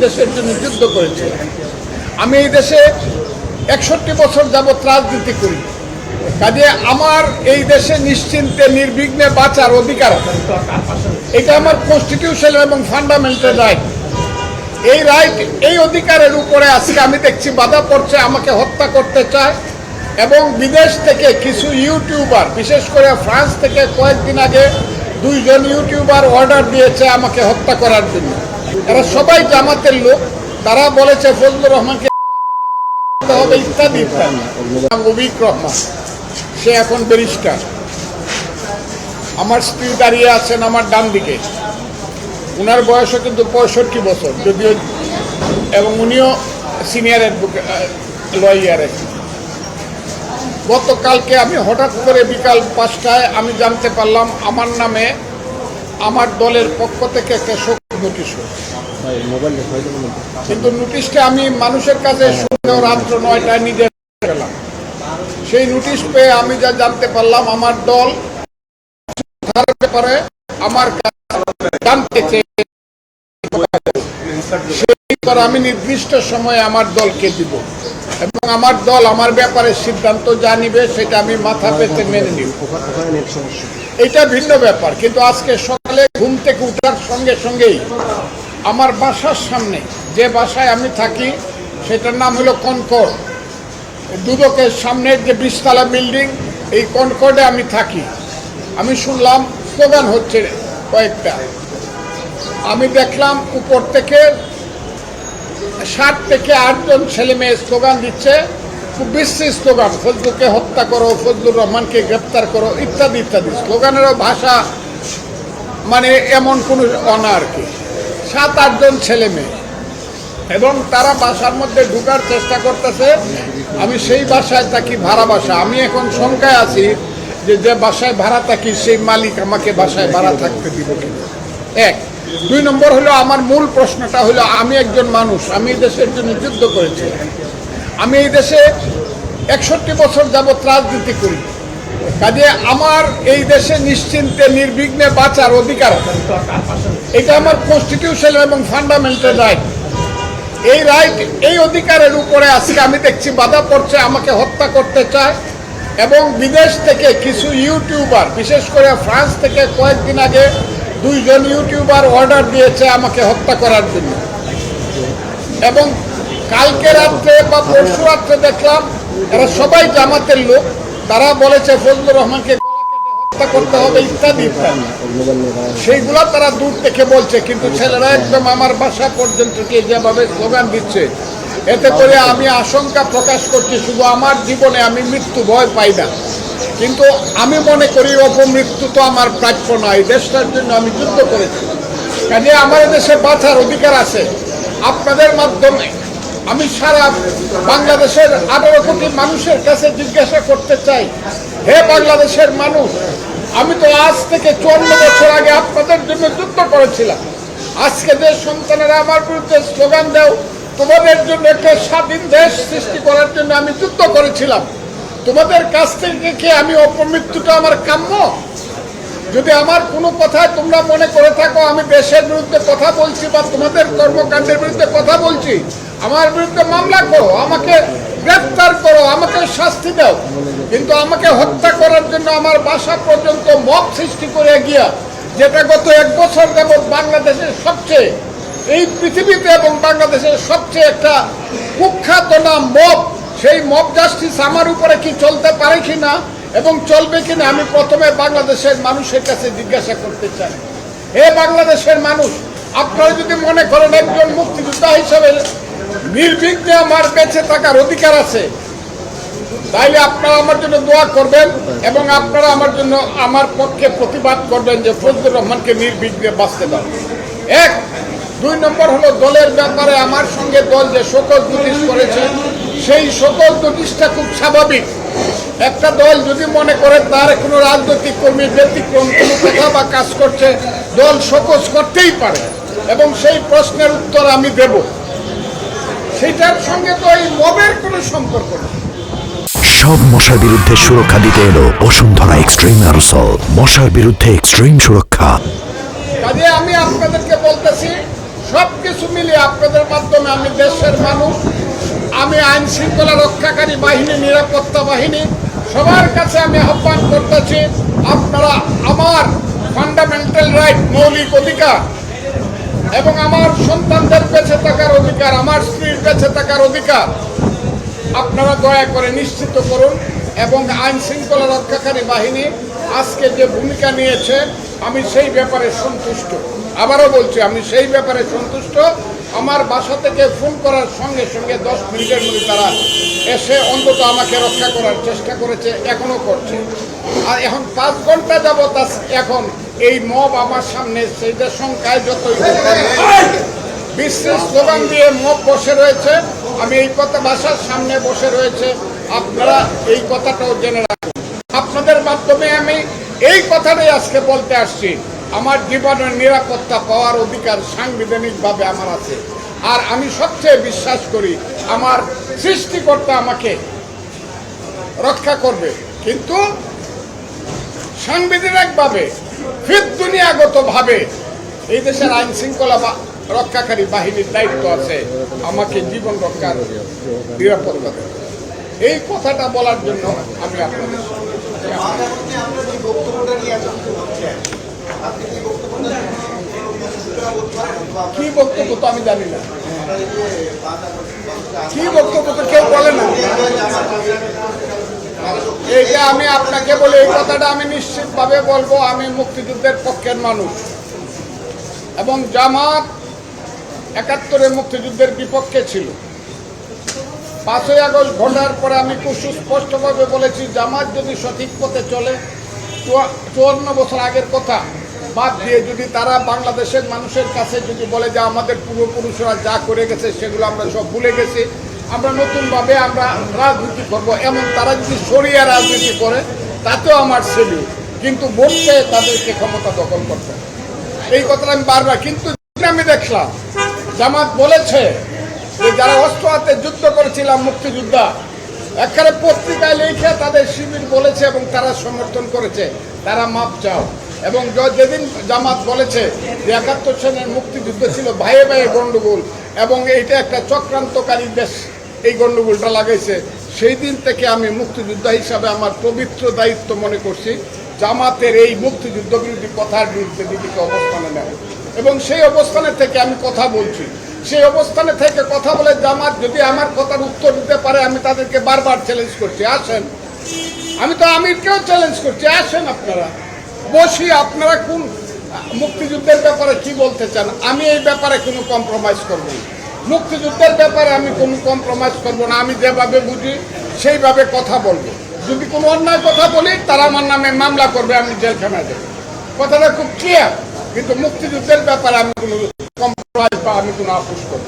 দেশের জন্য যুদ্ধ করেছি। আমি এই দেশে 61 বছর যাবৎ রাজনীতি করি। কাজে আমার এই দেশে নিশ্চিন্তে নির্বিঘ্নে বাঁচার অধিকার আছে। এটা আমার কনস্টিটিউশন এবং ফান্ডামেন্টাল রাইট। এই রাইট, এই অধিকারের উপরে আজকে আমি দেখছি বাধা পড়ছে, আমাকে হত্যা করতে চায়। এবং বিদেশ থেকে কিছু ইউটিউবার, বিশেষ করে ফ্রান্স থেকে কয়েকদিন আগে 2 জন ইউটিউবার অর্ডার দিয়েছে আমাকে হত্যা করার জন্য। এরা সবাই জামাতের লোক। তারা বলেছে ফজলুর রহমানকে হবে ইত্যাদি ইত্যাদি। অবিক রহমান, সে এখন ব্যারিস্টার। আমার স্ত্রী দাঁড়িয়ে আছেন আমার ডান দিকে। উনার বয়সও কিন্তু 65 বছর যদিও, এবং উনিও সিনিয়র লয়ার। গতকালকে আমি হঠাৎ করে বিকাল 5টায় আমি জানতে পারলাম আমার নামে আমার দলের পক্ষ থেকে একটা শোক নোটিশ। কিন্তু নোটিশটা আমি মানুষের কাছে রাত্র 9টায় নিজে পেলাম। সেই নোটিশ পেয়ে আমি যা জানতে পারলাম, আমার দল ব্যাপারে আমার জানতে চেয়ে আমি নির্দিষ্ট সময়ে আমার দলকে দিব এবং আমার দল আমার ব্যাপারে সিদ্ধান্ত যা নিবে সেটা আমি মাথা পেতে মেনে নিব। এটা ভিন্ন ব্যাপার। কিন্তু আজকে সকালে ঘুম থেকে উঠার সঙ্গে সঙ্গেই আমার বাসার সামনে, যে বাসায় আমি থাকি সেটার নাম হলো কনকর্ড, দুদকের সামনের যে 20 তলা বিল্ডিং, এই কনকর্ডে আমি থাকি। আমি শুনলাম স্লোগান হচ্ছে কয়েকটা। আমি দেখলাম উপর থেকে 7 থেকে 8 জন ছেলে মেয়ে স্লোগান দিচ্ছে, খুব বিশ্রী স্লোগান, ফজলুকে হত্যা করো, ফজলুর রহমানকে গ্রেপ্তার করো, ইত্যাদি ইত্যাদি। স্লোগানেরও ভাষা মানে এমন কোনো অনা আর কি। 7-8 জন ছেলে মেয়ে, এবং তারা বাসার মধ্যে ঢুকার চেষ্টা করতেছে। আমি সেই বাসায় থাকি, ভাড়া বাসা। আমি এখন শঙ্কায় আছি যে বাসায় ভাড়া থাকি সেই মালিক আমাকে বাসায় ভাড়া থাকতে দিব কিনা। 1। 2 নম্বর হলো, আমার মূল প্রশ্নটা হলো, আমি একজন মানুষ, আমি এই দেশের জন্য যুদ্ধ করেছি। আমি এই দেশে 61 বছর যাবৎ রাজনীতি করি। কাজে আমার এই দেশে নিশ্চিন্তে নির্বিঘ্নে বাঁচার অধিকার আছে। এটা আমার কনস্টিটিউশন এবং ফান্ডামেন্টাল রাইট। এই রাইট, এই অধিকারের উপরে আজকে আমি দেখছি বাধা পড়ছে, আমাকে হত্যা করতে চায়। এবং বিদেশ থেকে কিছু ইউটিউবার, বিশেষ করে ফ্রান্স থেকে কয়েকদিন আগে 2 জন ইউটিউবার অর্ডার দিয়েছে আমাকে হত্যা করার জন্য। এবং কালকে রাত্রে বা পরশু রাত্রে দেখলাম এরা সবাই জামাতের লোক। তারা বলেছে ফজলুর রহমানকে হত্যা করতে হবে ইত্যাদি ইত্যাদি। সেইগুলো তারা দূর থেকে বলছে, কিন্তু ছেলেরা একদম আমার বাসা পর্যন্ত যেভাবে স্লোগান দিচ্ছে, এতে করে আমি আশঙ্কা প্রকাশ করছি। শুধু আমার জীবনে আমি মৃত্যু ভয় পাই না, কিন্তু আমি মনে করি অপমৃত্যু তো আমার প্রাপ্য নয়। দেশটার জন্য আমি যুদ্ধ করেছি, কাজে আমার দেশে বাঁচার অধিকার আছে। আপনাদের মাধ্যমে আমি সারা বাংলাদেশের 18 কোটি মানুষের কাছে জিজ্ঞাসা করতে চাই, হে বাংলাদেশের মানুষ, আমি তো আজ থেকে 54 বছর আগে আপনাদের জন্য যুদ্ধ করেছিলাম। আজকে যে সন্তানেরা আমার বিরুদ্ধে স্লোগান দাও, তোমাদের জন্য একটা স্বাধীন দেশ সৃষ্টি করার জন্য আমি যুদ্ধ করেছিলাম। তোমাদের কাছ থেকে কি আমি অপমৃত্যুটা আমার কাম্য? যদি আমার কোনো কথায় তোমরা মনে করে থাকো আমি দেশের বিরুদ্ধে কথা বলছি বা তোমাদের কর্মকাণ্ডের বিরুদ্ধে কথা বলছি, আমার বিরুদ্ধে মামলা করো, আমাকে গ্রেফতার করো, আমাকে শাস্তি দাও। কিন্তু আমাকে হত্যা করার জন্য আমার বাসা পর্যন্ত মব সৃষ্টি করে গিয়া, যেটা গত 1 বছর যাবৎ বাংলাদেশের সবচেয়ে, এই পৃথিবীতে এবং বাংলাদেশের সবচেয়ে একটা কুখ্যাত নাম মব, সেই মব জাস্টিস আমার উপরে কি চলতে পারে কিনা এবং চলবে কিনা আমি প্রথমে বাংলাদেশের মানুষের কাছে জিজ্ঞাসা করতে চাই। হে বাংলাদেশের মানুষ, আপনারা যদি মনে করেন একজন মুক্তিযোদ্ধা হিসেবে নির্বিঘ্নে আমার বেঁচে থাকার অধিকার আছে, তাইলে আপনারা আমার জন্য দোয়া করবেন এবং আপনারা আমার জন্য আমার পক্ষে প্রতিবাদ করবেন যে ফজলুর রহমানকে নির্বিঘ্নে বাঁচতে দাও। 1। 2 নম্বর হলো, দলের ব্যাপারে আমার সঙ্গে দল যে সকল নোটিশ করেছে, সেই সকল নোটিশটা খুব স্বাভাবিক। একটা দল যদি মনে করে তার কোনো রাজনৈতিক কর্মী ব্যতিক্রম কোনো কথা বা কাজ করছে, দল সকোজ করতেই পারে এবং সেই প্রশ্নের উত্তর আমি দেব। সেটার সঙ্গে তো এই মবের কোনো সম্পর্ক নেই। সব মশার বিরুদ্ধে সুরক্ষা দিতে এলো বসুন্ধরা এক্সট্রিম অ্যারোসল, মশার বিরুদ্ধে এক্সট্রিম সুরক্ষা। কাজে আমি আপনাদেরকে বলতেছি, সব কিছু মিলিয়ে আপনাদের মাধ্যমে আমি দেশের মানুষ, আমি আইন শৃঙ্খলা রক্ষাকারী বাহিনী, নিরাপত্তা বাহিনী সবার কাছে আমি আহ্বান করতেছি, আপনারা আমার ফান্ডামেন্টাল রাইট, মৌলিক অধিকার এবং আমার সন্তানদের বেঁচে থাকার অধিকার, আমার স্ত্রীর বেঁচে থাকার অধিকার আপনারা দয়া করে নিশ্চিত করুন। এবং আইন শৃঙ্খলা রক্ষাকারী বাহিনী আজকে যে ভূমিকা নিয়েছে আমি সেই ব্যাপারে সন্তুষ্ট। আবারও বলছি, আমি সেই ব্যাপারে সন্তুষ্ট। আমার বাসা থেকে ফোন করার সঙ্গে সঙ্গে 10 মিনিটের মধ্যে তারা এসে অন্তত আমাকে রক্ষা করার চেষ্টা করেছে, এখনো করছে। আর এখন 5 ঘন্টা যাবত এখন এই মব আমার সামনে, সেইটা সংখ্যায় যতই বিশেষ স্লোগান দিয়ে মব বসে রয়েছে। আমি এই কথা বাসার সামনে বসে রয়েছে, আপনারা এই কথাটাও জেনে রাখুন। আপনাদের মাধ্যমে আমি এই কথাটাই আজকে বলতে আসছি, আমার জীবনের নিরাপত্তা পাওয়ার অধিকার সাংবিধানিকভাবে আমার আছে। আর আমি সবচেয়ে বিশ্বাস করি আমার সৃষ্টিকর্তা আমাকে রক্ষা করবে, কিন্তু সাংবিধানিকভাবে দুনিয়াগতভাবে এই দেশের আইন শৃঙ্খলা রক্ষাকারী বাহিনীর দায়িত্ব আছে আমাকে জীবন রক্ষার নিরাপত্তা দেবে। এই কথাটা বলার জন্য আমি আপনাদের কি বক্তব্য তো আমি জানি না, কি বক্তব্য তো কেউ বলে না। এইটা আমি আপনাকে বলে এই কথাটা আমি নিশ্চিতভাবে বলবো, আমি মুক্তিযুদ্ধের পক্ষের মানুষ এবং জামাত 71-এ মুক্তিযুদ্ধের বিপক্ষে ছিল। 5ই আগস্ট ঘটার পরে আমি খুব সুস্পষ্টভাবে বলেছি, জামাত যদি সঠিক পথে চলে, 54 বছর আগের কথা বাদ দিয়ে যদি তারা বাংলাদেশের মানুষের কাছে যদি বলে যে আমাদের পূর্বপুরুষরা যা করে গেছে সেগুলো আমরা সব ভুলে গেছি, আমরা নতুনভাবে আমরা রাজনীতি করব, এমন তারা যদি শরিয়া রাজনীতি করে তাতেও আমার ছেলে, কিন্তু ভোট পেয়ে তাদেরকে ক্ষমতা দখল করতে, এই কথাটা আমি বারবার। কিন্তু আমি দেখলাম জামাত বলেছে যে যারা অস্ত্র হাতে যুদ্ধ করেছিলাম মুক্তিযোদ্ধা, একেবারে পত্রিকায় লিখে তাদের শিবির বলেছে এবং তারা সমর্থন করেছে, তারা মাপ চাও। এবং যেদিন জামাত বলেছে যে 71 সনের মুক্তিযুদ্ধ ছিল ভাইয়ে ভাইয়ে গণ্ডগোল এবং এইটা একটা চক্রান্তকারী দেশ এই গণ্ডগোলটা লাগাইছে, সেই দিন থেকে আমি মুক্তিযোদ্ধা হিসাবে আমার পবিত্র দায়িত্ব মনে করছি জামাতের এই মুক্তিযুদ্ধ বিরোধী কথার বিরুদ্ধে দিদিকে অবস্থানে নেয়। এবং সেই অবস্থানে থেকে আমি কথা বলছি, সেই অবস্থানে থেকে কথা বলে জামাত যদি আমার কথার উত্তর দিতে পারে, আমি তাদেরকে বারবার চ্যালেঞ্জ করছি, আসেন। আমি তো আমিরকেও চ্যালেঞ্জ করছি, আসেন আপনারা বসি, আপনারা কোন মুক্তিযুদ্ধের ব্যাপারে কি বলতে চান, আমি এই ব্যাপারে কোনো কম্প্রোমাইজ করব না। মুক্তিযুদ্ধের ব্যাপারে আমি কোনো কম্প্রোমাইজ করব না, আমি যেভাবে বুঝি সেইভাবে কথা বলবো। যদি কোনো অন্যায় কথা বলি তারা আমার নামে মামলা করবে, আমি জেলখানায় দেবো, কথাটা খুব ক্লিয়ার। কিন্তু মুক্তিযুদ্ধের ব্যাপারে আমি কোনো কম্প্রোমাইজ বা আমি কোনো আপোষ করব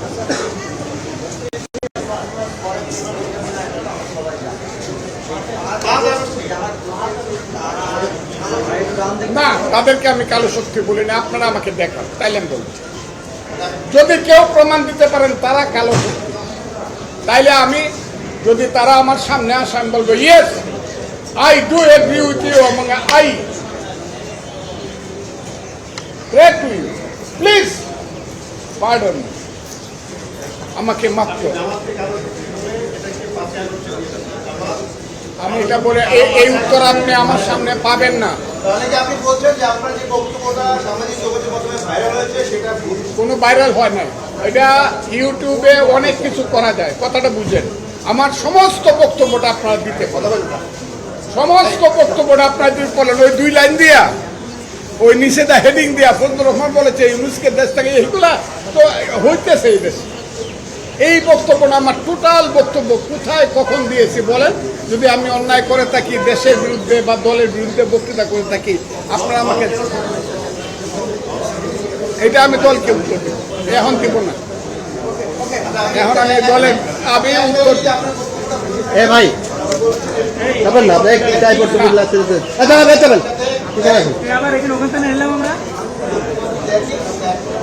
না। তাদেরকে আমি কালো শক্তি বলি না, আপনারা আমাকে দেখান, তাইলে আমি বলছি। যদি কেউ প্রমাণ দিতে পারেন তারা কালো শক্তি, তাইলে আমি, যদি তারা আমার সামনে আসে আমি বলবো yes I do agree with you এবং I pray to you, please pardon, আমাকে মাফ করুন। আমি এটা বলে এই উত্তর আপনি আমার সামনে পাবেন না। কোনো ভাইরাল হয় না, এটা ইউটিউবে অনেক কিছু করা যায়, কথাটা বুঝেন। আমার সমস্ত বক্তব্যটা আপনারা দিতে, কথা বলবেন, সমস্ত বক্তব্যটা আপনারা যদি বলেন ওই 2 লাইন দিয়া, ওই নিষেধা হেডিং দিয়া, ফজলুর রহমান বলেছে ইউনুসকে দেশ থেকে, এইগুলা তো হইতেছে এই দেশে। এই বক্তব্যটা আমার টোটাল বক্তব্য কোথায় কখন দিয়েছি বলেন। যদি আমি অন্যায় করে থাকি, দেশের বিরুদ্ধে বা দলের বিরুদ্ধে বক্তৃতা করে থাকি, আপনারা আমাকে, এটা আমি দলকে উত্তর দিব, এখন দিব না। এখন আমি দলের আমি উত্তর ভাই না ট্রাই করতে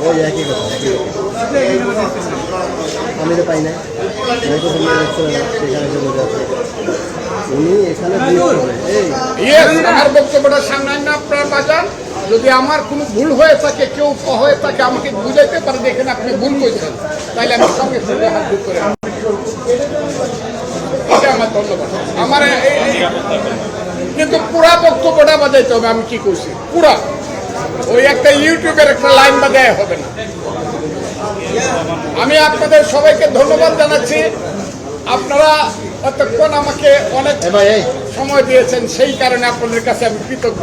ওই একই কথা, আমি তো পাই না, সেখানে চলে যাচ্ছে উনি এখানে। আমার বক্তব্যটা সামনে না আপনারা বাজান, যদি আমার কোনো ভুল হয়ে থাকে, কেউ হয়ে থাকে, আমাকে বুঝাইতে পারে দেখেন আপনি ভুল করেছেন, তাহলে আমি সঙ্গে সঙ্গে হাত দূর করে এটা আমার ধন্যবাদ। আমার কিন্তু পুরা বক্তব্যটা বাজাইতে হবে আমি কি করছি, পুরা ওই একটা ইউটিউবের একটা লাইন বাজায় হবে না। আমি আপনাদের সবাইকে ধন্যবাদ জানাচ্ছি। আপনারা এতক্ষণ আমাকে অনেক সময় দিয়েছেন, সেই কারণে আপনাদের কাছে আমি কৃতজ্ঞ।